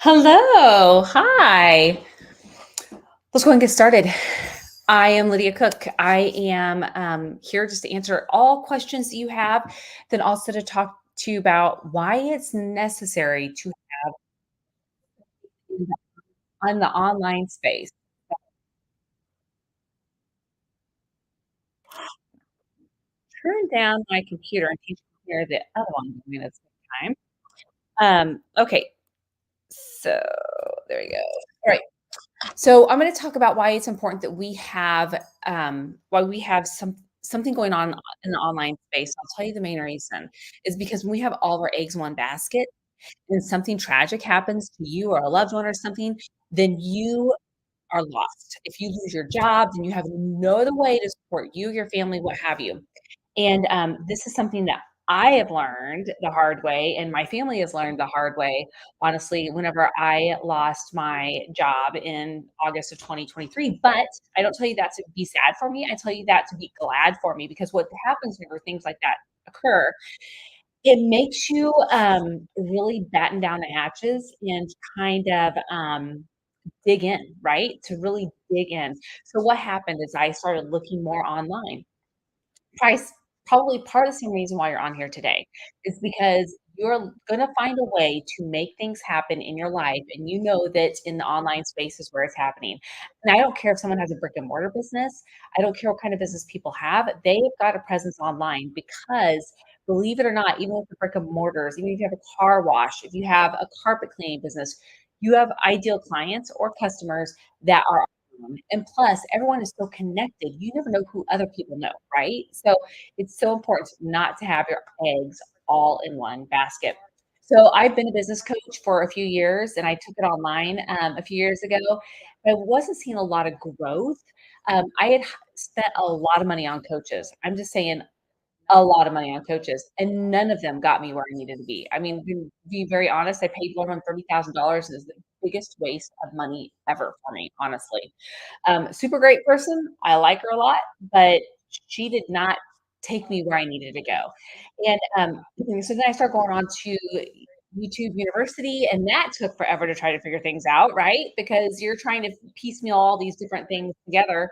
Hello. Hi. Let's go and get started. I am Lydia Cook. I am here just to answer all questions that you have, then also to talk to you about why it's necessary to have in the- on the online space. Turn down my computer and you can hear the other one going at the same time. Okay, so there we go. All right. So I'm going to talk about why it's important that we have why we have something going on in the online space. I'll tell you the main reason is because when we have all of our eggs in one basket and something tragic happens to you or a loved one or something, then you are lost. If you lose your job, then you have no other way to support you, your family, what have you. And this is something that I have learned the hard way, and my family has learned the hard way. Honestly, whenever I lost my job in August of 2023, but I don't tell you that to be sad for me. I tell you that to be glad for me because what happens whenever things like that occur, it makes you really batten down the hatches and kind of dig in, right? To really dig in. So what happened is I started looking more online. Price probably part of the same reason why you're on here today is because you're gonna find a way to make things happen in your life, and you know that in the online space is where it's happening. And I don't care if someone has a brick and mortar business, I don't care what kind of business people have, they've got a presence online because believe it or not, even with the brick and mortars, even if you have a car wash, if you have a carpet cleaning business, you have ideal clients or customers that are and plus, everyone is so connected. You never know who other people know, right? So it's so important not to have your eggs all in one basket. So I've been a business coach for a few years and I took it online a few years ago. I wasn't seeing a lot of growth. I had spent a lot of money on coaches. I'm just saying a lot of money on coaches, and none of them got me where I needed to be. I mean, to be very honest, I paid one of them $30,000 and it's the biggest waste of money ever for me, honestly. Super great person. I like her a lot, but she did not take me where I needed to go. And so then I started going on to YouTube University, and that took forever to try to figure things out, right? Because you're trying to piecemeal all these different things together.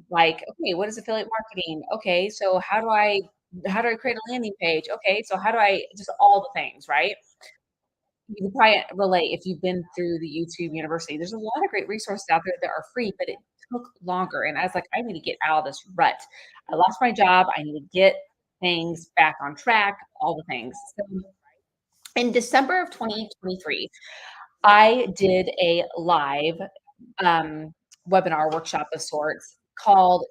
Like, okay, what is affiliate marketing? Okay, so how do I create a landing page? Okay, so how do I just all the things, right? You can probably relate if you've been through the YouTube University. There's a lot of great resources out there that are free, but it took longer. And I was like, I need to get out of this rut. I lost my job. I need to get things back on track, all the things. So in December of 2023, I did a live um, webinar workshop of sorts called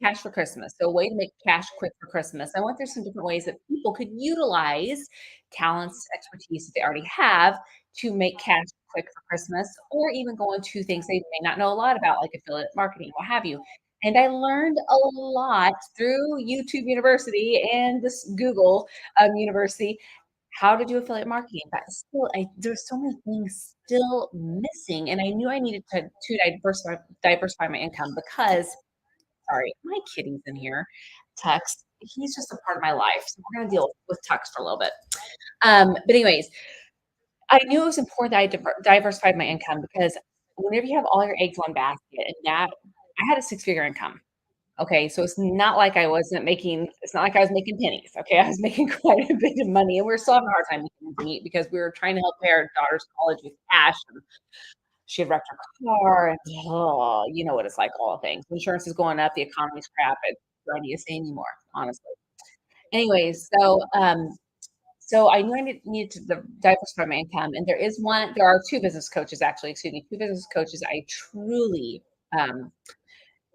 Cash for Christmas. So a way to make cash quick for Christmas. I went through some different ways that people could utilize talents, expertise that they already have to make cash quick for Christmas, or even go into things they may not know a lot about, like affiliate marketing, what have you. And I learned a lot through YouTube University and this Google University how to do affiliate marketing. But still, there's so many things still missing, and I knew I needed to diversify my income because sorry, my kitty's in here. Tux, he's just a part of my life, so we're gonna deal with Tux for a little bit. But anyways, I knew it was important that I diversified my income because whenever you have all your eggs in one basket, and that I had a six-figure income. Okay, so it's not like I wasn't making. It's not like I was making pennies. Okay, I was making quite a bit of money, and we are still having a hard time making ends meet because we were trying to help pay our daughter's college with cash. And she had wrecked her car, and oh, you know what it's like. All things, insurance is going up, the economy's crap. It's no idea to say anymore, honestly. Anyways, so I knew I needed to diversify my income, and there are two business coaches actually, excuse me, two business coaches I truly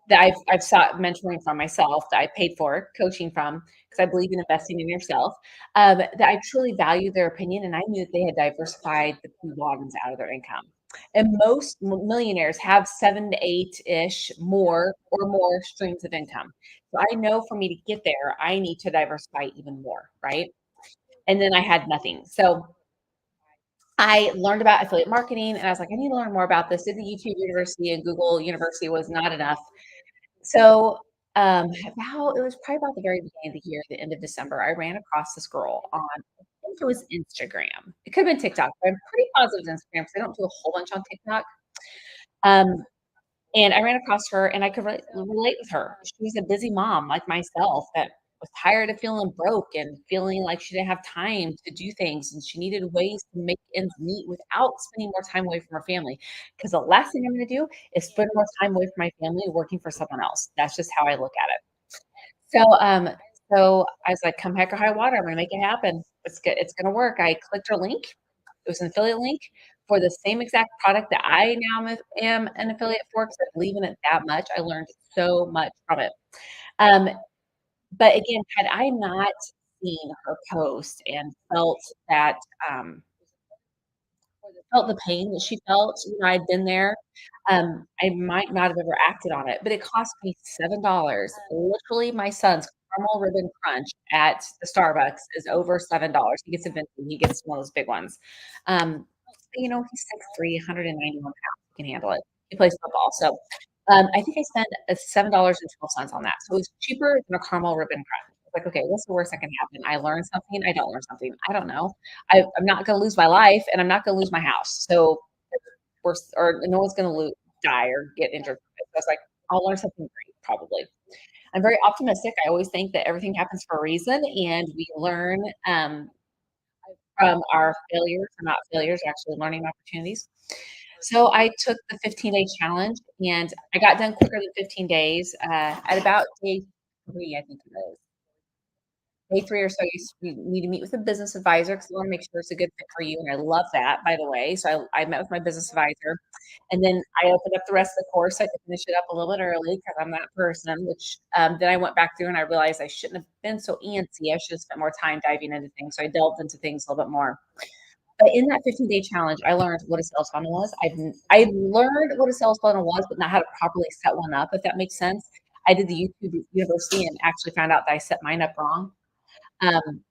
that I've sought mentoring from myself, that I paid for coaching from because I believe in investing in yourself. That I truly value their opinion, and I knew that they had diversified the blue bottoms out of their income. And most millionaires have 7 to 8 ish more streams of income. So I know for me to get there, I need to diversify even more, right? And then I had nothing. So I learned about affiliate marketing and I was like, I need to learn more about this. Did the YouTube University and Google University was not enough. So about it was probably about the very beginning of the year, the end of December, I ran across this girl on think it was Instagram. It could have been TikTok, but I'm pretty positive it's Instagram because I don't do a whole bunch on TikTok. Um, and I ran across her and I could relate with her. She was a busy mom like myself that was tired of feeling broke and feeling like she didn't have time to do things and she needed ways to make ends meet without spending more time away from her family. Because the last thing I'm going to do is spend more time away from my family working for someone else. That's just how I look at it. So I was like, "Come heck or high water, I'm gonna make it happen. It's gonna work." I clicked her link. It was an affiliate link for the same exact product that I now am an affiliate for because I believe in it that much. I learned so much from it. Um, but again, had I not seen her post and um felt the pain that she felt, I'd been there, I might not have ever acted on it, but it cost me $7. Literally, my son's caramel ribbon crunch at the Starbucks is over $7. He gets a venti, he gets one of those big ones. He's 6'3", 191 pounds, he can handle it. He plays football, so, I think I spent, $7.12 on that, so it was cheaper than a caramel ribbon crunch. Like, okay, what's the worst that can happen? I learn something, I don't learn something, I don't know. I'm not gonna lose my life, and I'm not gonna lose my house. So no one's gonna die or get injured. So I was like, I'll learn something great, probably. I'm very optimistic. I always think that everything happens for a reason, and we learn from our failures, or not failures, actually learning opportunities. So I took the 15-day challenge, and I got done quicker than 15 days. At about day 3, I think it is. Day 3 or so, you need to meet with a business advisor because you wanna make sure it's a good fit for you, and I love that, by the way. So I met with my business advisor, and then I opened up the rest of the course. I could finish it up a little bit early because 'cause I'm that person, which, then I went back through and I realized I shouldn't have been so antsy. I should have spent more time diving into things, so I delved into things a little bit more. But in that 15-day challenge, I learned what a sales funnel was. I learned what a sales funnel was, but not how to properly set one up, if that makes sense. I did the YouTube University and actually found out that I set mine up wrong. Um,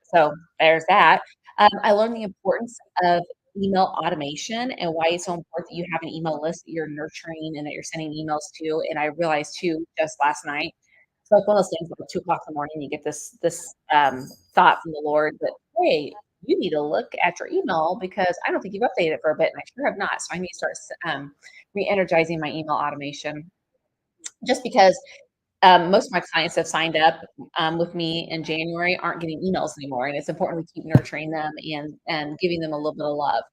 so there's that. I learned the importance of email automation and why it's so important that you have an email list that you're nurturing and that you're sending emails to. And I realized too, just last night, it's like one of those things like 2 o'clock in the morning, you get this thought from the Lord that, hey, you need to look at your email because I don't think you've updated it for a bit, and I sure have not. So I need to start re-energizing my email automation just because most of my clients have signed up with me in January aren't getting emails anymore, and it's important to keep nurturing them and giving them a little bit of love.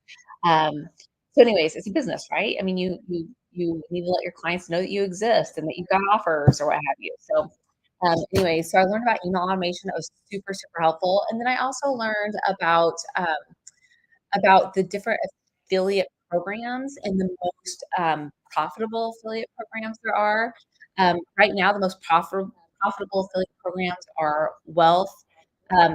So, anyways, it's a business, right? I mean, you need to let your clients know that you exist and that you've got offers or what have you. So, so I learned about email automation. That was super super helpful, and then I also learned about the different affiliate programs and the most profitable affiliate programs there are. Right now, the most profitable affiliate programs are wealth,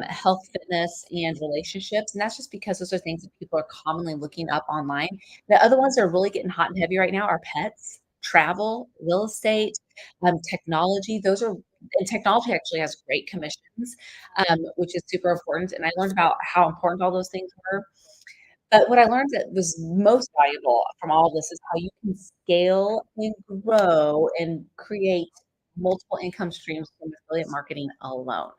health, fitness, and relationships. And that's just because those are things that people are commonly looking up online. The other ones that are really getting hot and heavy right now are pets, travel, real estate, technology. And technology actually has great commissions, which is super important. And I learned about how important all those things were. But what I learned that was most valuable from all of this is how you can scale and grow and create multiple income streams from affiliate marketing alone.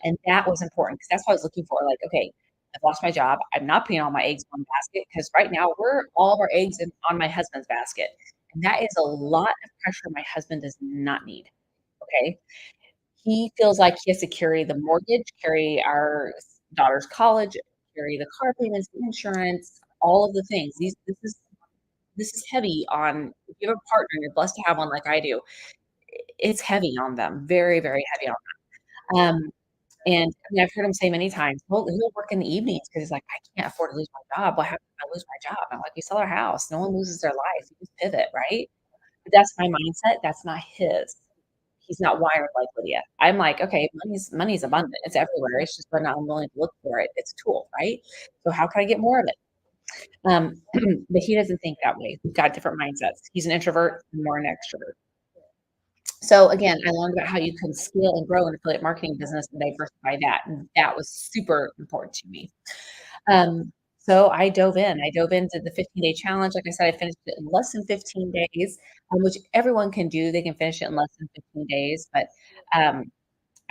And that was important because that's what I was looking for. Like, okay, I've lost my job. I'm not putting all my eggs in one basket because right now we're all of our eggs on my husband's basket. And that is a lot of pressure my husband does not need. Okay. He feels like he has to carry the mortgage, carry our daughter's college, carry the car payments, the insurance, all of the things. This is heavy on if you have a partner and you're blessed to have one like I do, it's heavy on them, very, very heavy on them. And I mean, I've heard him say many times, he'll work in the evenings because he's like, "I can't afford to lose my job. What happens if I lose my job?" I'm like, "We sell our house. No one loses their life. You just pivot, right?" But that's my mindset. That's not his. He's not wired like Lydia. I'm like, okay, money's abundant. It's everywhere. It's just we're not willing to look for it. It's a tool, right? So how can I get more of it? But he doesn't think that way. We've got different mindsets. He's an introvert, I'm more an extrovert. So again, I learned about how you can scale and grow an affiliate marketing business and diversify that, and that was super important to me. So I dove in. I dove into the 15-day challenge. Like I said, I finished it in less than 15 days, which everyone can do. They can finish it in less than 15 days, but um,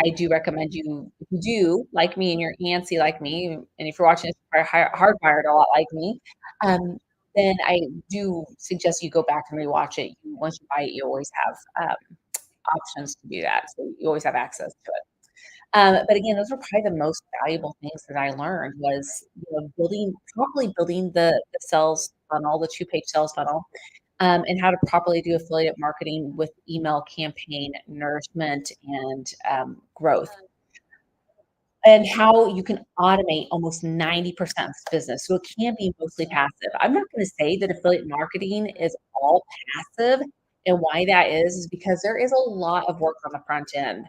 I do recommend you if you do like me and you're antsy like me, and if you're watching this, you're hardwired a lot like me, um, then I do suggest you go back and rewatch it. Once you buy it, you always have, options to do that, so you always have access to it. But again, those were probably the most valuable things that I learned was, properly building the sales funnel, the two-page sales funnel, and how to properly do affiliate marketing with email campaign nourishment and growth, and how you can automate almost 90% of business. So it can be mostly passive. I'm not going to say that affiliate marketing is all passive. And why that is because there is a lot of work on the front end.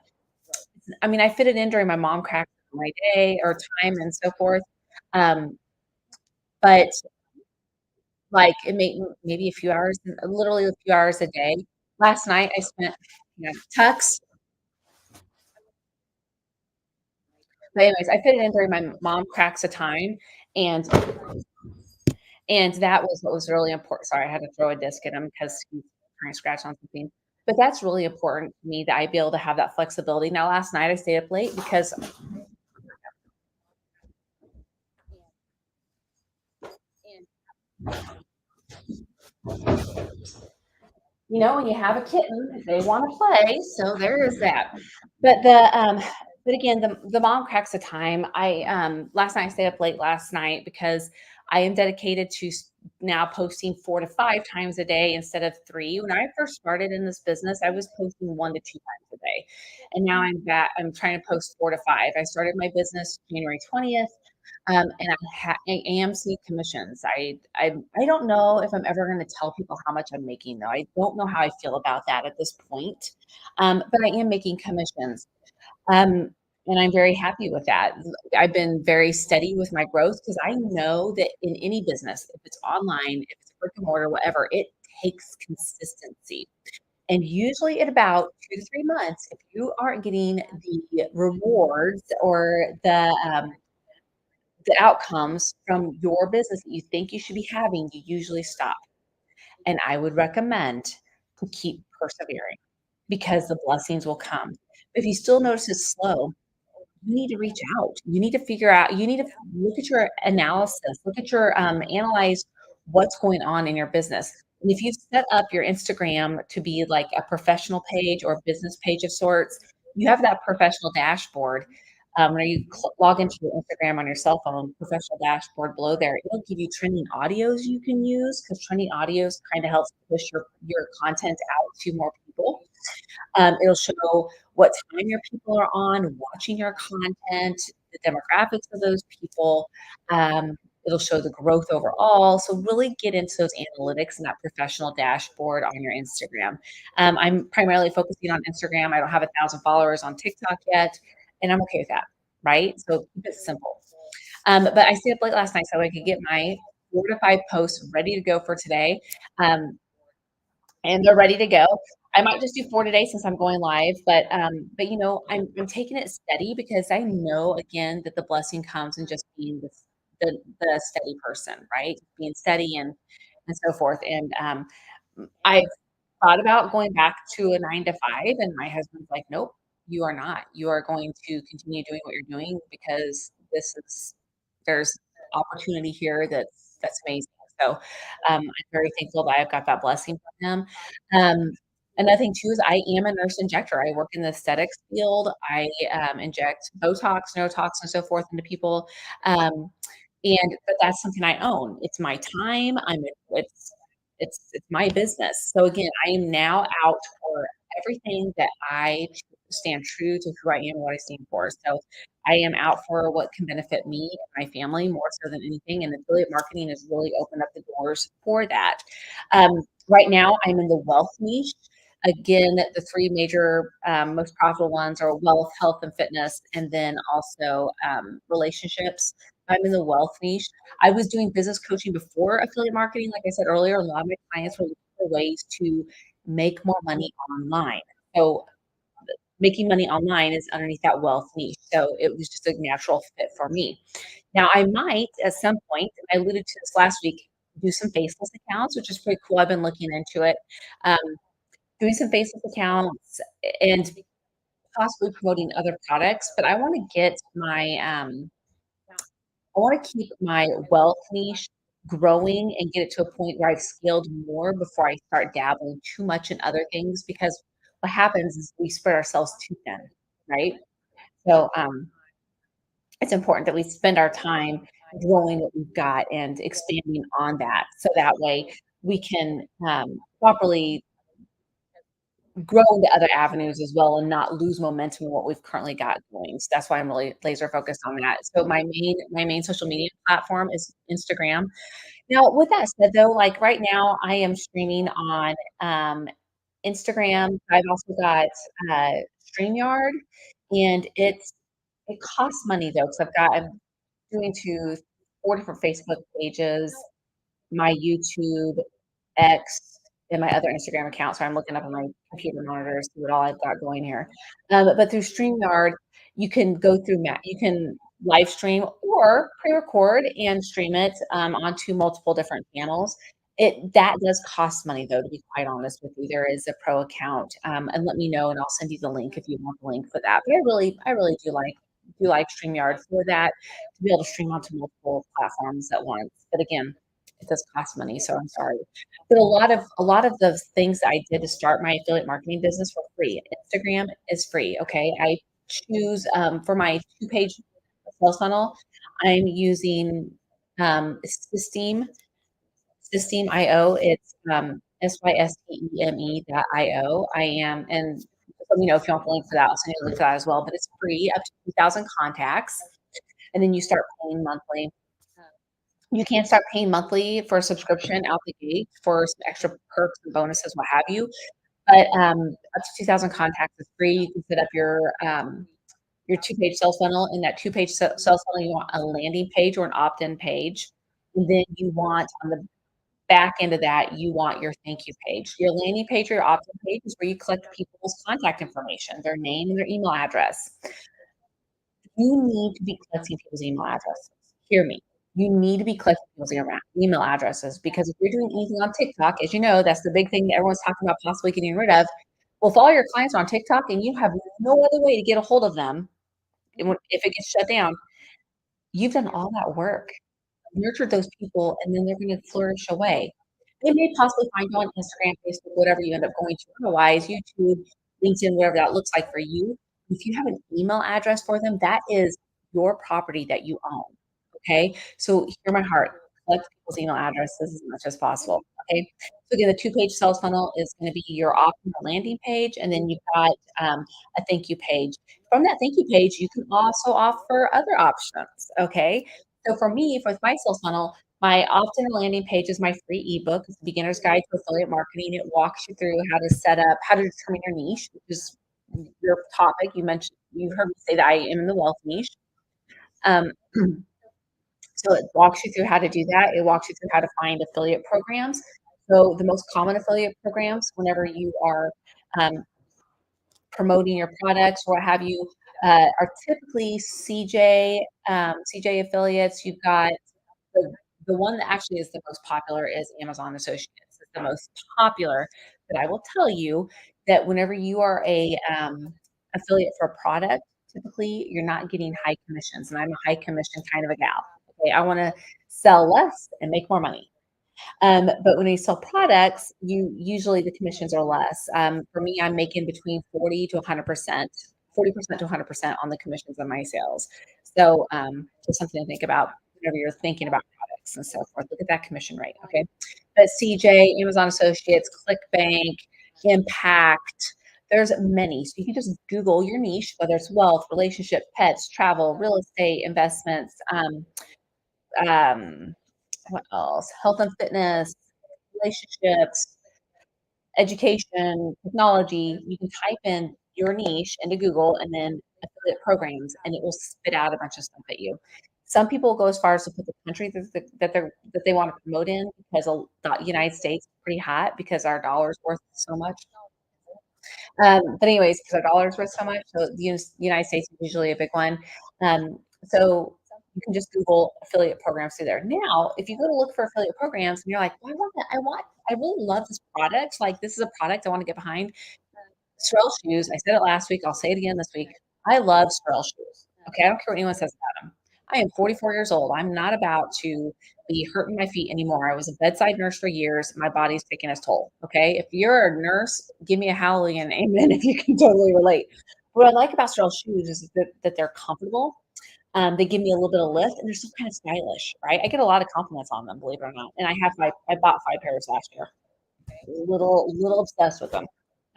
I mean, I fit it in during my mom cracks my day or time and so forth. Um, but like it may maybe a few hours, literally a few hours a day. Last night I spent, Tux. But anyways, I fit it in during my mom cracks a time, and that was what was really important. Sorry, I had to throw a disc at him because he's trying to scratch on something. But that's really important to me that I be able to have that flexibility. Now, last night I stayed up late because when you have a kitten, they want to play. So there is that. But but again, the mom cracks a time. I last night I stayed up late last night because I am dedicated to now posting 4 to 5 times a day instead of three. When I first started in this business, I was posting 1 to 2 times a day, and now I'm back. I'm trying to post 4 to 5. I started my business January 20th. And AMC commissions. I don't know if I'm ever going to tell people how much I'm making though. I don't know how I feel about that at this point. But I am making commissions. Um, and I'm very happy with that. I've been very steady with my growth because I know that in any business, if it's online, if it's brick and mortar, whatever, it takes consistency. And usually at about 2 to 3 months, if you aren't getting the rewards or the outcomes from your business that you think you should be having, you usually stop. And I would recommend to keep persevering because the blessings will come. If you still notice it's slow, you need to reach out. You need to figure out, you need to look at your analysis, look at your analyze what's going on in your business. And if you set up your Instagram to be like a professional page or business page of sorts, you have that professional dashboard. When you log into your Instagram on your cell phone, professional dashboard below there, it'll give you trending audios you can use because trending audios kind of helps push your content out to more people. It'll show what time your people are on, watching your content, the demographics of those people. It'll show the growth overall. So really get into those analytics and that professional dashboard on your Instagram. I'm primarily focusing on Instagram. I don't have 1,000 followers on TikTok yet, and I'm okay with that, right? So keep it simple. But I stayed up late last night so I could get my 4 to 5 posts ready to go for today. Um, and they're ready to go. I might just do 4 today since I'm going live, but I'm taking it steady because I know again that the blessing comes in just being the steady person, right? Being steady and so forth. And I've thought about going back to a 9 to 5, and my husband's like, "Nope, you are not. You are going to continue doing what you're doing because there's opportunity here that's amazing." So, I'm very thankful that I've got that blessing from him. Um, Another thing too is I am a nurse injector. I work in the aesthetics field. I, inject Botox, Neurotox, and so forth into people. Um, but that's something I own. It's my time. It's my business. So again, I am now out for everything that I stand true to who I am and what I stand for. So I am out for what can benefit me and my family more so than anything. And affiliate marketing has really opened up the doors for that. Right now, I'm in the wealth niche. Again, the three major most profitable ones are wealth, health, and fitness, and then also relationships. I'm in the wealth niche. I was doing business coaching before affiliate marketing. Like I said earlier, a lot of my clients were looking for ways to make more money online. So making money online is underneath that wealth niche. So it was just a natural fit for me. Now, I might at some point, I alluded to this last week, do some faceless accounts, which is pretty cool. I've been looking into it. Um, Doing some faceless accounts and possibly promoting other products, but I wanna get my, I wanna keep my wealth niche growing and get it to a point where I've scaled more before I start dabbling too much in other things, because what happens is we spread ourselves too thin, right? So, it's important that we spend our time growing what we've got and expanding on that, so that way we can, properly grow into other avenues as well and not lose momentum in what we've currently got going. So that's why I'm really laser focused on that. So my main social media platform is Instagram. Now, with that said though, like right now I am streaming on Instagram. I've also got uh StreamYard, and it costs money though, because I'm doing to 4 different Facebook pages, my YouTube, X, and my other Instagram account, so I'm looking up on my computer monitor to see what all I've got going here. But through StreamYard, you can live stream or pre-record and stream it, onto multiple different channels. That does cost money, though, to be quite honest with you. There is a pro account, and let me know, and I'll send you the link if you want the link for that. But I really do like StreamYard for that, to be able to stream onto multiple platforms at once. But again, it does cost money, so I'm sorry. But a lot of the things that I did to start my affiliate marketing business were free. Instagram is free, okay? I choose, for my two-page sales funnel, I'm using, Systeme.io. It's, Systeme.io. And let me know if you want the link for that. I'll send you the link for that as well, but it's free up to 2,000 contacts, and then you start paying monthly. You can start paying monthly for a subscription out the gate for some extra perks and bonuses, what have you. But, up to 2,000 contacts is free. You can set up your two-page sales funnel. In that two-page sales funnel, you want a landing page or an opt-in page. And then you want on the back end of that, you want your thank you page. Your landing page or your opt-in page is where you collect people's contact information, their name and their email address. You need to be collecting people's email addresses. Hear me. You need to be collecting people's email addresses, because if you're doing anything on TikTok, as you know, that's the big thing that everyone's talking about possibly getting rid of. Well, if all your clients are on TikTok and you have no other way to get a hold of them, if it gets shut down, you've done all that work, nurtured those people, and then they're gonna flourish away. They may possibly find you on Instagram, Facebook, whatever you end up going to otherwise, YouTube, LinkedIn, whatever that looks like for you. If you have an email address for them, that is your property that you own, okay? So hear my heart, collect people's email addresses as much as possible, okay? So again, the two-page sales funnel is gonna be your optimal landing page, and then you've got, a thank you page. From that thank you page, you can also offer other options, okay? So for me, with my sales funnel, my opt-in landing page is my free ebook. It's a beginner's guide to affiliate marketing. It walks you through how to determine your niche, which is your topic. You've heard me say that I am in the wealth niche. Um, so it walks you through how to do that. It walks you through how to find affiliate programs. So the most common affiliate programs, whenever you are um, promoting your products or what have you, are typically CJ affiliates. You've got the the one that actually is the most popular is Amazon Associates. It's the most popular, but I will tell you that whenever you are a, affiliate for a product, typically you're not getting high commissions, and I'm a high commission kind of a gal. Okay, I wanna sell less and make more money. But when you sell products, you usually the commissions are less. For me, I'm making between 40 to 100%, 40% to 100% on the commissions on my sales. So, just something to think about whenever you're thinking about products and so forth. Look at that commission rate, okay? But CJ, Amazon Associates, ClickBank, Impact, there's many. So you can just Google your niche, whether it's wealth, relationship, pets, travel, real estate, investments, um, what else? Health and fitness, relationships, education, technology. You can type in your niche into Google and then affiliate programs, and it will spit out a bunch of stuff at you. Some people go as far as to put the country that they want to promote in, because the United States is pretty hot because our dollar is worth so much. But anyways, because our dollar is worth so much, so the United States is usually a big one. So you can just Google affiliate programs through there. Now, if you go to look for affiliate programs and you're like, well, I really love this product. Like, this is a product I want to get behind. Sorel shoes, I said it last week, I'll say it again this week. I love Sorel shoes. Okay, I don't care what anyone says about them. I am 44 years old. I'm not about to be hurting my feet anymore. I was a bedside nurse for years. My body's taking its toll. Okay. If you're a nurse, give me a hallelujah and amen if you can totally relate. What I like about Sorel shoes is that they're comfortable. They give me a little bit of lift and they're still kind of stylish, right? I get a lot of compliments on them, believe it or not. And I bought 5 pairs last year. Little obsessed with them.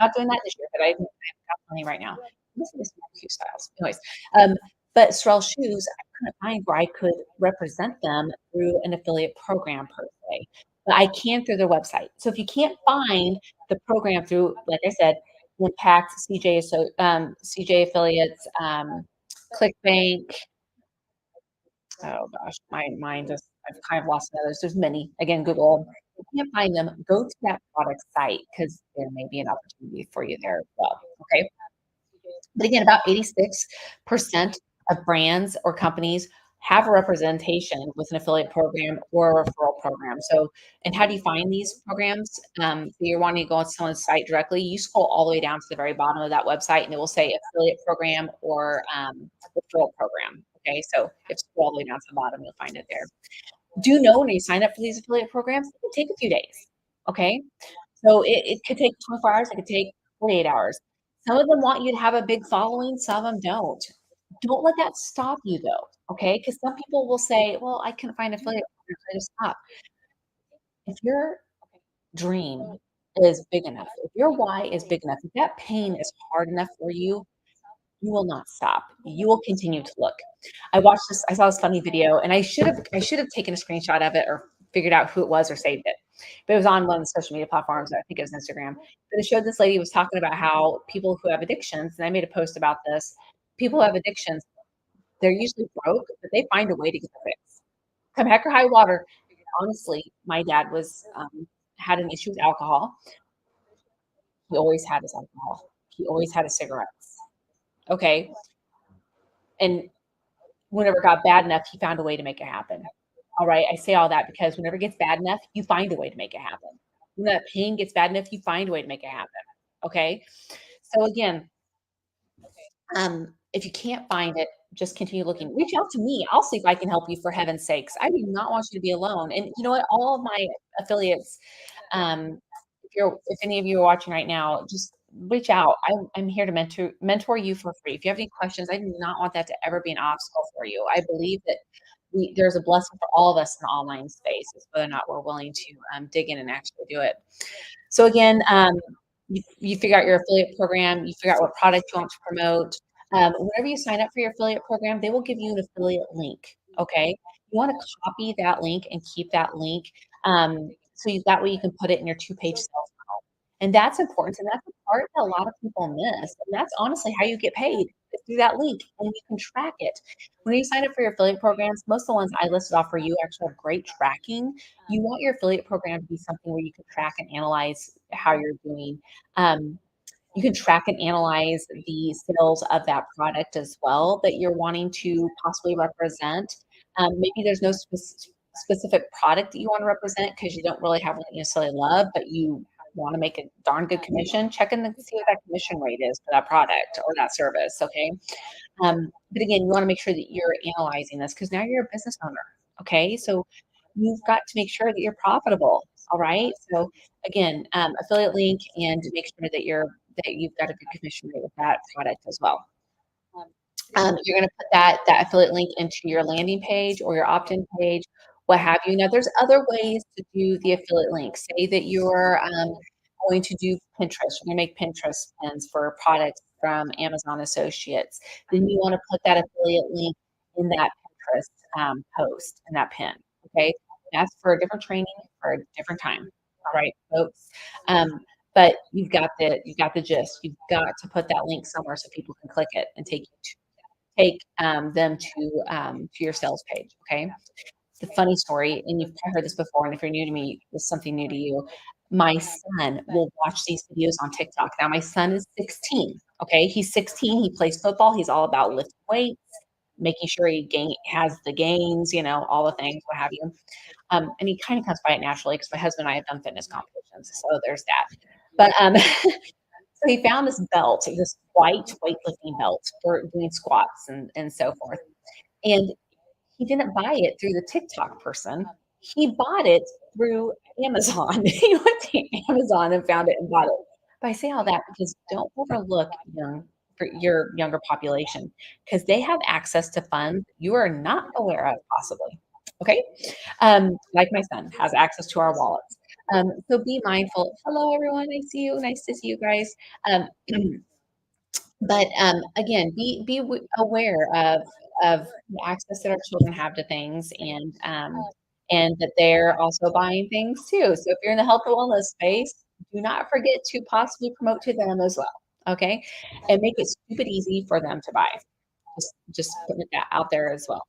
Not doing that this year, but I've got plenty right now. This is some cute styles. Anyways, but Sorel shoes, I couldn't find where I could represent them through an affiliate program per se, but I can through their website. So if you can't find the program through, like I said, Impact, CJ, so CJ affiliates, ClickBank. Oh gosh, my mind just I've kind of lost others. There's many. Again, Google. If you can't find them, go to that product site because there may be an opportunity for you there as well. Okay. But again, about 86% of brands or companies have a representation with an affiliate program or a referral program. So, and how do you find these programs? So you're wanting to go on someone's site directly. You scroll all the way down to the very bottom of that website, and it will say affiliate program or referral program. Okay, so if you scroll all the way down to the bottom, you'll find it there. Do know when you sign up for these affiliate programs, it can take a few days. Okay, so it could take 24 hours, it could take 48 hours. Some of them want you to have a big following, some of them don't. Don't let that stop you though, okay? Because some people will say, well, I couldn't find affiliate partners, I just stop. If your dream is big enough, if your why is big enough, if that pain is hard enough for you, you will not stop. You will continue to look. I saw this funny video and I should have taken a screenshot of it or figured out who it was or saved it. But it was on one of the social media platforms. I think it was Instagram. But it showed this lady was talking about how people who have addictions, and I made a post about this, people who have addictions, they're usually broke, but they find a way to get the fix. Come heck or high water. Honestly, my dad was had an issue with alcohol. He always had his alcohol. He always had his cigarettes. Okay. And whenever it got bad enough, he found a way to make it happen. All right. I say all that because whenever it gets bad enough, you find a way to make it happen. When that pain gets bad enough, you find a way to make it happen. Okay. So again, if you can't find it, just continue looking. Reach out to me. I'll see if I can help you for heaven's sakes. I do not want you to be alone. And you know what? All of my affiliates, um, if any of you are watching right now, just reach out. I'm here to mentor you for free. If you have any questions, I do not want that to ever be an obstacle for you. I believe that there's a blessing for all of us in the online space. It's whether or not we're willing to dig in and actually do it. So again, you figure out your affiliate program, you figure out what product you want to promote. Whenever you sign up for your affiliate program, they will give you an affiliate link. Okay, you want to copy that link and keep that link, that way you can put it in your two-page sales funnel. And that's important, and that's the part that a lot of people miss. And that's honestly how you get paid is through that link, and you can track it. When you sign up for your affiliate programs, most of the ones I listed off for you actually have great tracking. You want your affiliate program to be something where you can track and analyze how you're doing. Um, you can track and analyze the sales of that product as well that you're wanting to possibly represent. Maybe there's no specific product that you want to represent because you don't really have one that you necessarily love, but you want to make a darn good commission. Check in and see what that commission rate is for that product or that service. Okay. But again, you want to make sure that you're analyzing this because now you're a business owner. Okay. So you've got to make sure that you're profitable. All right. So again, affiliate link and make sure that you've got a good commission rate with that product as well. You're going to put that affiliate link into your landing page or your opt-in page, what have you. Now, there's other ways to do the affiliate link. Say that you're going to do Pinterest. You're going to make Pinterest pins for products from Amazon Associates. Then you want to put that affiliate link in that Pinterest post in that pin. Okay, that's for a different training for a different time. All right, folks. But you've got the gist. You've got to put that link somewhere so people can click it and take them to your sales page. Okay. The funny story, and you've probably heard this before, and if you're new to me, it's something new to you. My son will watch these videos on TikTok. Now, my son is 16. Okay. He's 16. He plays football. He's all about lifting weights, making sure he has the gains, all the things, what have you. And he kind of comes by it naturally because my husband and I have done fitness competitions. So there's that. But so he found this belt, this white weightlifting belt for doing squats and so forth. And he didn't buy it through the TikTok person. He bought it through Amazon. He went to Amazon and found it and bought it. But I say all that because don't overlook for your younger population because they have access to funds you are not aware of possibly. Okay. Like my son has access to our wallets. So be mindful. Hello, everyone. I see you. Nice to see you guys. Um, but again, aware of the access that our children have to things and that they're also buying things too. So if you're in the health and wellness space, do not forget to possibly promote to them as well. Okay. And make it stupid easy for them to buy. Just putting that out there as well.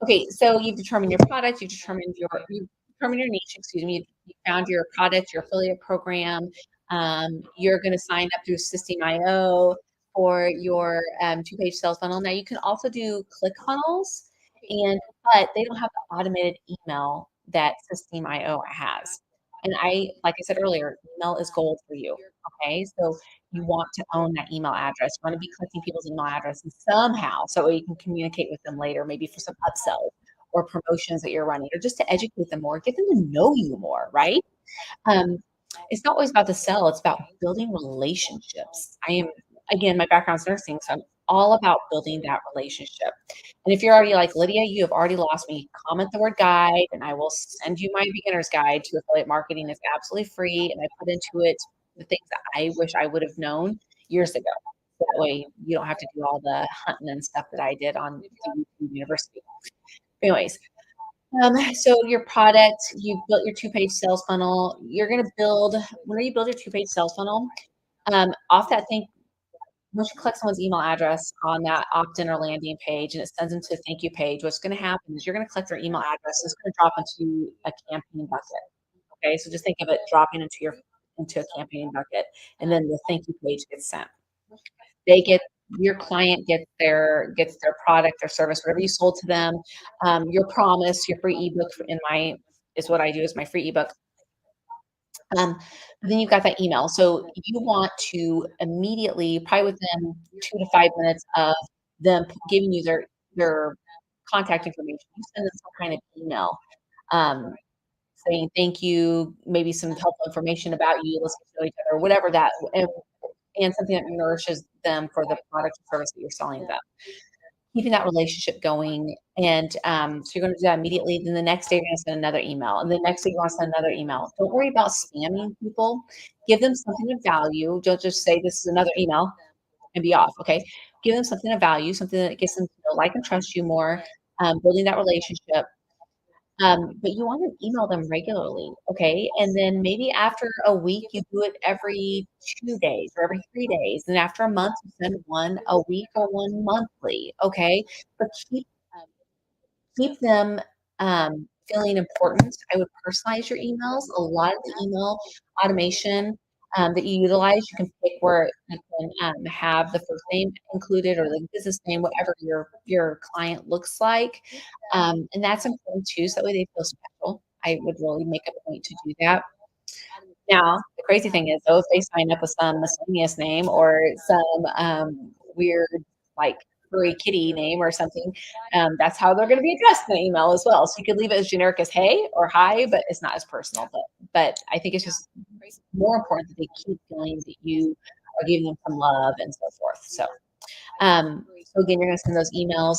Okay, so you've determined your product, you determined your niche, excuse me, you found your product, your affiliate program. You're going to sign up through System.io for your two-page sales funnel. Now you can also do ClickFunnels, but they don't have the automated email that System.io has. And like I said earlier, email is gold for you. Okay, so you want to own that email address. You want to be collecting people's email addresses somehow so you can communicate with them later, maybe for some upsells or promotions that you're running, or just to educate them more, get them to know you more, right? Um, it's not always about the sell, it's about building relationships. Again, my background's nursing, so I'm all about building that relationship. And if you're already like, Lydia, you have already lost me, comment the word guide, and I will send you my beginner's guide to affiliate marketing. It's absolutely free, and I put into it the things that I wish I would have known years ago. That way, you don't have to do all the hunting and stuff that I did on YouTube University. Anyways, so your product, you built your two-page sales funnel. You're going to when you build your two-page sales funnel, off that thing, once you click someone's email address on that opt-in or landing page and it sends them to a thank you page, what's going to happen is you're going to click their email address. It's going to drop into a campaign bucket. Okay, so just think of it dropping into a campaign bucket, and then the thank you page gets sent. Your client gets their product or service, whatever you sold to them, your promise, your free ebook is what I do is my free ebook. Then you've got that email. So you want to immediately, probably within 2 to 5 minutes of them giving you their contact information, you send them some kind of email saying thank you, maybe some helpful information about you, let's get to know each other, whatever that, and something that nourishes them for the product or service that you're selling them. Keeping that relationship going. And so you're going to do that immediately. Then the next day, you're going to send another email. And the next day, you want to send another email. Don't worry about spamming people. Give them something of value. Don't just say, this is another email and be off. Okay. Give them something of value, something that gets them to like and trust you more, building that relationship. But you want to email them regularly, okay? And then maybe after a week, you do it every 2 days or every 3 days. And after a month, you send one a week or one monthly, okay? But keep them feeling important. I would personalize your emails. A lot of the email automation that you utilize, you can pick where you can have the first name included or the business name, whatever your client looks like. And that's important too, so that way they feel special. I would really make a point to do that. Now, the crazy thing is, though, if they sign up with some miscellaneous name or some weird, like furry kitty name or something, that's how they're going to be addressed in the email as well. So you could leave it as generic as "Hey" or "Hi," but it's not as personal. But I think it's just more important that they keep feeling that you are giving them some love and so forth. So again, you're going to send those emails,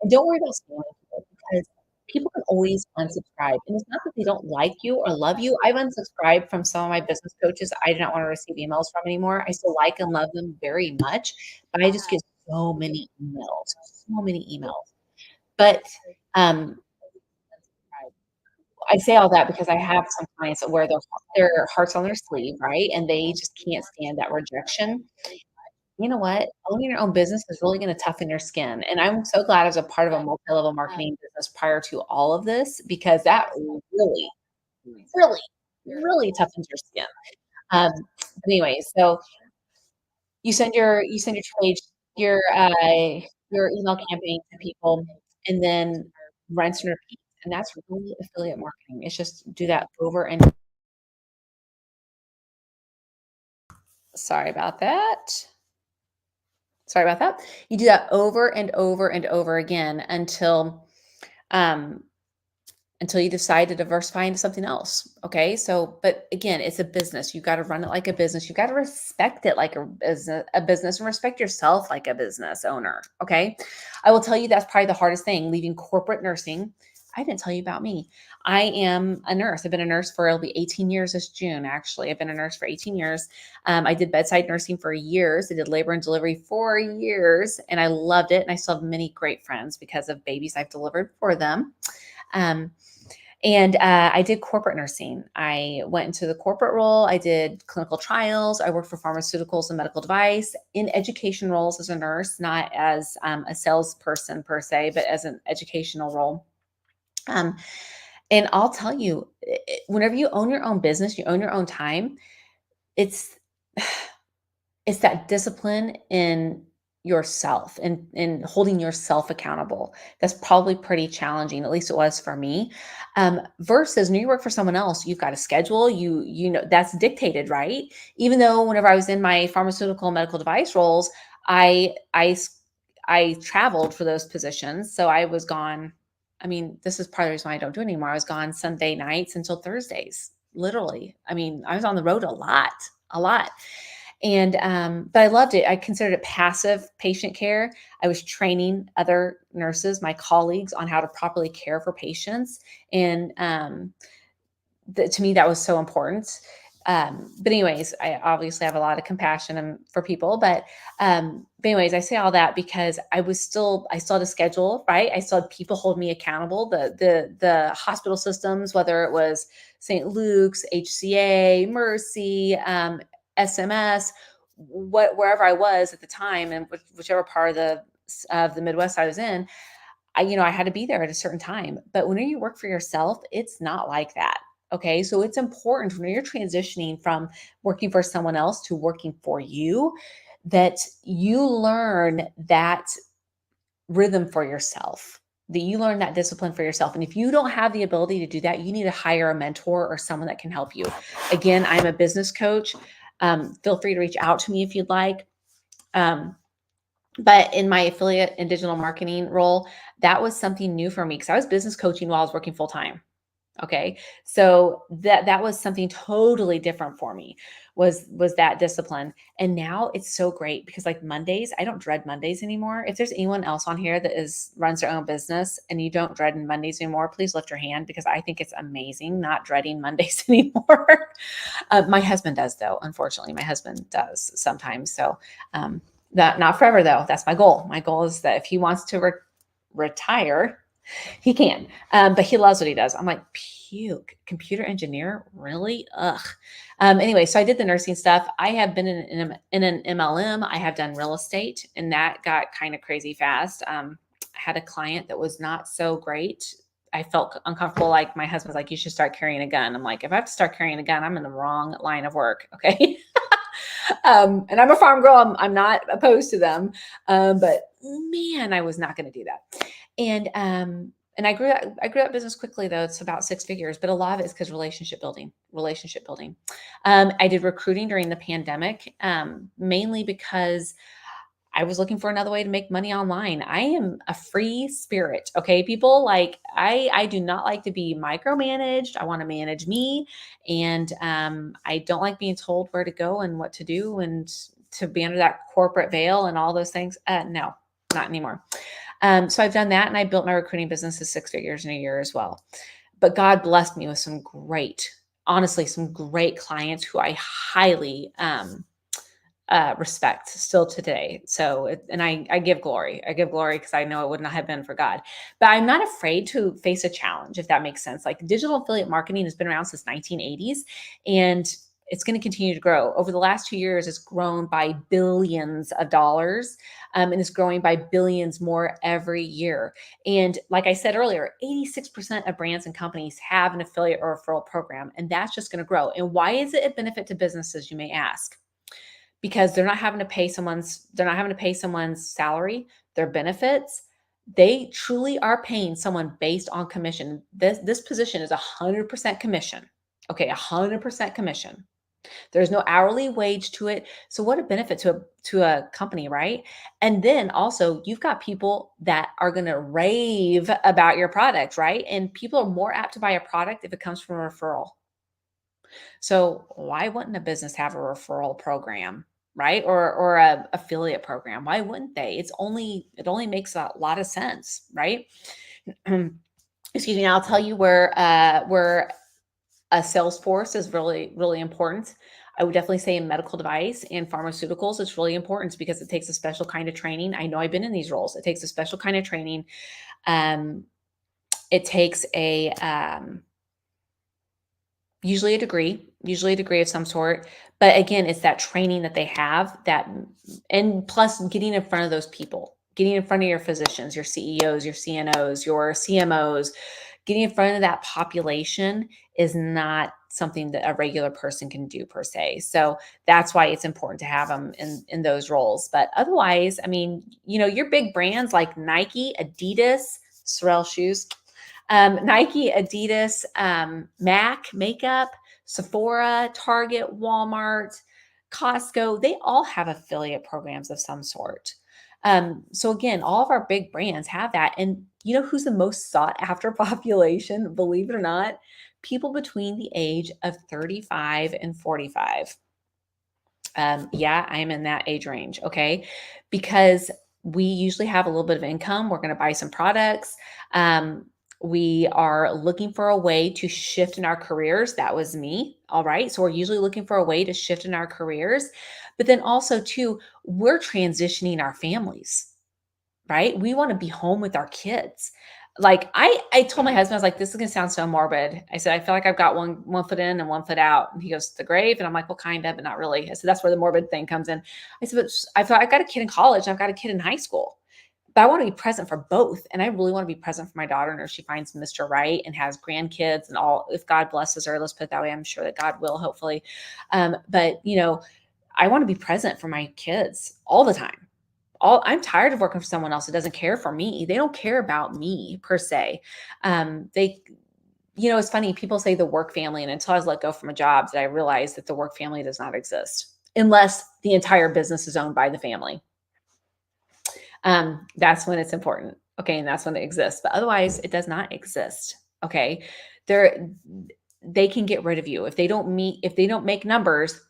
and don't worry about spamming people because people can always unsubscribe. And it's not that they don't like you or love you. I've unsubscribed from some of my business coaches I do not want to receive emails from anymore. I still like and love them very much, but I just get so many emails. But I say all that because I have some clients that wear their hearts on their sleeve, right? And they just can't stand that rejection. You know what? Owning your own business is really going to toughen your skin. And I'm so glad I was a part of a multi-level marketing business prior to all of this because that really, really, really toughens your skin. But anyway, so you send your page your email campaign to people, and then rinse and repeat. And that's really affiliate marketing. It's just do that over and Sorry about that. Sorry about that. You do that over and over and over again um, until you decide to diversify into something else. Okay. So, but again, it's a business. You got to run it like a business. You got to respect it like a business and respect yourself like a business owner. Okay. I will tell you that's probably the hardest thing leaving corporate nursing. I didn't tell you about me. I am a nurse. I've been a nurse for, it'll be 18 years this June, actually. I've been a nurse for 18 years. I did bedside nursing for years. I did labor and delivery for years, and I loved it. And I still have many great friends because of babies I've delivered for them. Um, and I did corporate nursing. I went into the corporate role. I did clinical trials. I worked for pharmaceuticals and medical device in education roles as a nurse, not as a salesperson per se, but as an educational role. Um, and I'll tell you, whenever you own your own business, you own your own time. It's it's that discipline in yourself and holding yourself accountable. That's probably pretty challenging. At least it was for me. Versus when you work for someone else, you've got a schedule. You know that's dictated, right? Even though whenever I was in my pharmaceutical medical device roles, I traveled for those positions, so I was gone. I mean, this is part of the reason why I don't do it anymore. I was gone Sunday nights until Thursdays, literally. I mean, I was on the road a lot, a lot. And but I loved it. I considered it passive patient care. I was training other nurses, my colleagues, on how to properly care for patients, and to me that was so important. But anyways, I obviously have a lot of compassion for people. But anyways, I say all that because I still had a schedule, right? I still had people hold me accountable. The hospital systems, whether it was St. Luke's, HCA, Mercy, SMS, wherever I was at the time, and whichever part of the Midwest I was in, I had to be there at a certain time. But when you work for yourself, it's not like that. Okay. So it's important when you're transitioning from working for someone else to working for you that you learn that rhythm for yourself, that you learn that discipline for yourself. And if you don't have the ability to do that, you need to hire a mentor or someone that can help you. Again, I'm a business coach. Feel free to reach out to me if you'd like. Um, but in my affiliate and digital marketing role, that was something new for me because I was business coaching while I was working full time. Okay. So that was something totally different for me was that discipline. And now it's so great because like Mondays, I don't dread Mondays anymore. If there's anyone else on here that runs their own business and you don't dread Mondays anymore, please lift your hand because I think it's amazing not dreading Mondays anymore. My husband does though. Unfortunately, my husband does sometimes. So, not forever though. That's my goal. My goal is that if he wants to retire, he can, but he loves what he does. I'm like, puke, computer engineer, really? Ugh. Anyway, so I did the nursing stuff. I have been in an MLM. I have done real estate, and that got kind of crazy fast. I had a client that was not so great. I felt uncomfortable. Like my husband's like, you should start carrying a gun. I'm like, if I have to start carrying a gun, I'm in the wrong line of work. Okay. And I'm a farm girl. I'm not opposed to them. But man, I was not going to do that. And I grew up business quickly though. It's about six figures, but a lot of it is because relationship building. I did recruiting during the pandemic, mainly because I was looking for another way to make money online. I am a free spirit. Okay. People, like I do not like to be micromanaged. I want to manage me. And, I don't like being told where to go and what to do and to be under that corporate veil and all those things. No, not anymore. So I've done that and I built my recruiting business to six figures in a year as well. But God blessed me with honestly, some great clients who I highly, respect still today. So, and I give glory. I give glory because I know it would not have been for God. But I'm not afraid to face a challenge, if that makes sense. Like digital affiliate marketing has been around since 1980s, and it's going to continue to grow. Over the last 2 years, it's grown by billions of dollars, and it's growing by billions more every year. And like I said earlier, 86% of brands and companies have an affiliate or referral program, and that's just going to grow. And why is it a benefit to businesses, you may ask? Because they're not having to pay someone's salary, their benefits. They truly are paying someone based on commission. This position is 100% commission. Okay, 100% commission. There's no hourly wage to it. So what a benefit to a company, right? And then also you've got people that are going to rave about your product, right? And people are more apt to buy a product if it comes from a referral. So why wouldn't a business have a referral program, right? Or a affiliate program? Why wouldn't they? It only makes a lot of sense, right? Excuse me. I'll tell you where a sales force is really important. I would definitely say in medical device and pharmaceuticals, it's really important because it takes a special kind of training. I know I've been in these roles. It takes a special kind of training. Um, it takes usually a degree of some sort. But again, it's that training that they have and plus getting in front of those people, getting in front of your physicians, your CEOs, your CNOs, your CMOs, getting in front of that population is not something that a regular person can do per se. So that's why it's important to have them in those roles. But otherwise, I mean, your big brands like Nike, Adidas, Sorel shoes, Nike, Adidas, MAC makeup, Sephora, Target, Walmart, Costco, they all have affiliate programs of some sort. So again, all of our big brands have that. And you know who's the most sought after population, believe it or not? People between the age of 35 and 45. Yeah, I'm in that age range. Okay. Because we usually have a little bit of income. We're going to buy some products. Um, we are looking for a way to shift in our careers. That was me. All right. So we're usually looking for a way to shift in our careers. But then also, too, we're transitioning our families, right? We want to be home with our kids. Like I told my husband, I was like, this is gonna sound so morbid. I said, I feel like I've got one foot in and one foot out. And he goes, the grave. And I'm like, well, kind of, but not really. I said, that's where the morbid thing comes in. I said, but I thought I've got a kid in college, and I've got a kid in high school. But I want to be present for both. And I really want to be present for my daughter and if she finds Mr. Right and has grandkids and all, if God blesses her, let's put it that way. I'm sure that God will, hopefully. But I want to be present for my kids all the time. I'm tired of working for someone else that doesn't care for me. They don't care about me per se. They it's funny. People say the work family, and until I was let go from a job, that I realized that the work family does not exist unless the entire business is owned by the family. That's when it's important. Okay, and that's when it exists. But otherwise, it does not exist. Okay, they can get rid of you if they don't make numbers.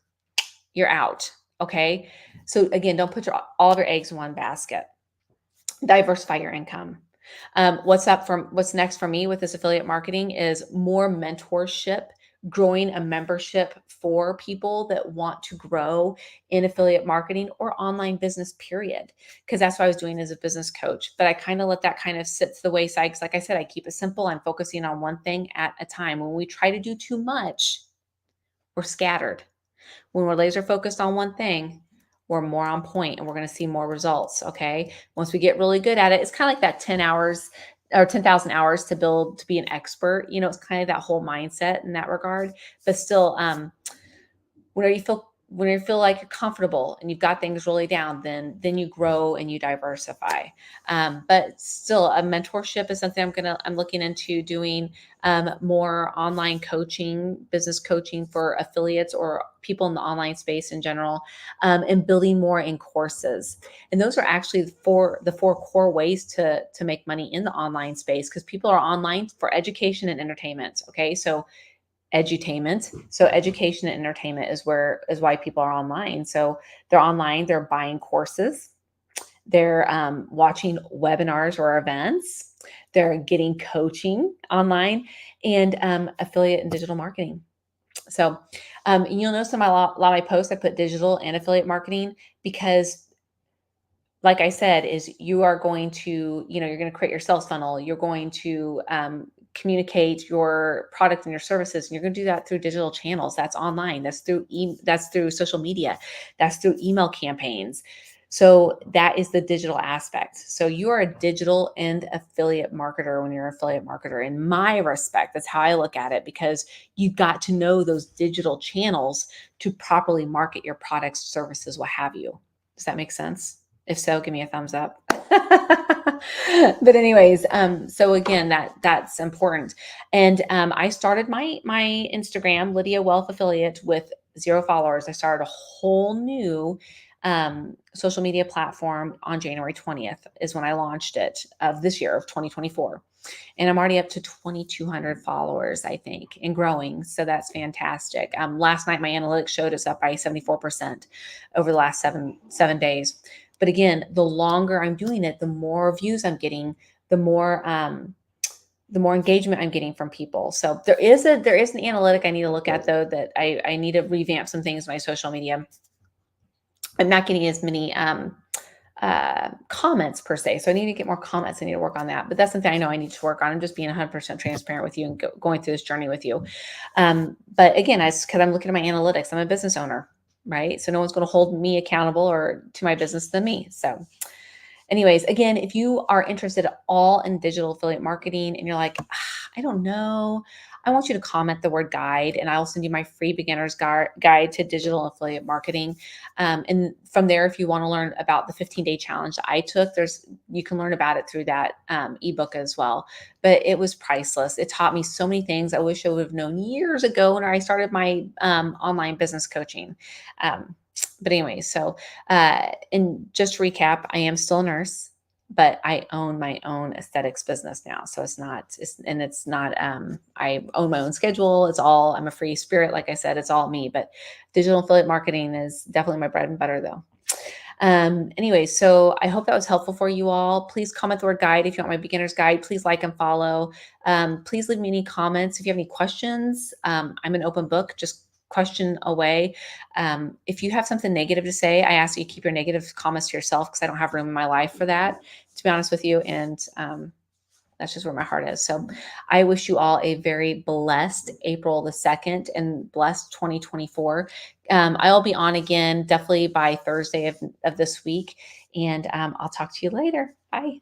You're out. Okay. So again, don't put all of your eggs in one basket. Diversify your income. What's next for me with this affiliate marketing is more mentorship, growing a membership for people that want to grow in affiliate marketing or online business, period. Because that's what I was doing as a business coach. But I kind of let that kind of sit to the wayside. Because like I said, I keep it simple. I'm focusing on one thing at a time. When we try to do too much, we're scattered. When we're laser focused on one thing, we're more on point and we're going to see more results. Okay. Once we get really good at it, it's kind of like that 10 hours or 10,000 hours to be an expert. It's kind of that whole mindset in that regard. But still, whenever you feel like you're comfortable and you've got things really down, then you grow and you diversify. But still, a mentorship is something I'm looking into doing, more online coaching, business coaching for affiliates or people in the online space in general, and building more in courses. And those are actually the four core ways to make money in the online space, because people are online for education and entertainment. Okay, so edutainment. So education and entertainment is why people are online. So they're online, they're buying courses, they're watching webinars or events, they're getting coaching online, and affiliate and digital marketing. So you'll notice in a lot of my posts, I put digital and affiliate marketing because, like I said, is you are going to, you're going to create your sales funnel. You're going to communicate your product and your services, and you're going to do that through digital channels. That's online. That's through social media. That's through email campaigns. So that is the digital aspect. So you are a digital and affiliate marketer when you're an affiliate marketer. In my respect, that's how I look at it, because you've got to know those digital channels to properly market your products, services, what have you. Does that make sense? If so, give me a thumbs up. But anyways, so again, that's important. And I started my Instagram, Lydia Wealth Affiliate, with 0 followers. I started a whole new social media platform on January 20th is when I launched it of this year of 2024. And I'm already up to 2,200 followers, I think, and growing. So that's fantastic. Last night, my analytics showed us up by 74% over the last seven days. But again, the longer I'm doing it, the more views I'm getting, the more engagement I'm getting from people. So there is an analytic I need to look at though, that I need to revamp some things in my social media. I'm not getting as many comments per se. So I need to get more comments. I need to work on that. But that's something I know I need to work on. I'm just being 100% transparent with you and going through this journey with you. But again, because I'm looking at my analytics, I'm a business owner, right? So no one's going to hold me accountable or to my business than me. So anyways, again, if you are interested at all in digital affiliate marketing and you're like, I don't know, I want you to comment the word guide and I'll send you my free beginner's guide to digital affiliate marketing. And from there, if you want to learn about the 15-day challenge that I took, you can learn about it through that ebook as well. But it was priceless. It taught me so many things I wish I would have known years ago when I started my online business coaching. But anyway, so and just to recap, I am still a nurse, but I own my own aesthetics business now. So it's not, I own my own schedule. I'm a free spirit. Like I said, it's all me, but digital affiliate marketing is definitely my bread and butter though. Anyway, so I hope that was helpful for you all. Please comment the word guide if you want my beginner's guide. Please like and follow. Please leave me any comments if you have any questions. I'm an open book. Just question away. If you have something negative to say, I ask that you keep your negative comments to yourself because I don't have room in my life for that, to be honest with you. And that's just where my heart is. So I wish you all a very blessed April the 2nd and blessed 2024. I'll be on again definitely by Thursday of this week. And I'll talk to you later. Bye.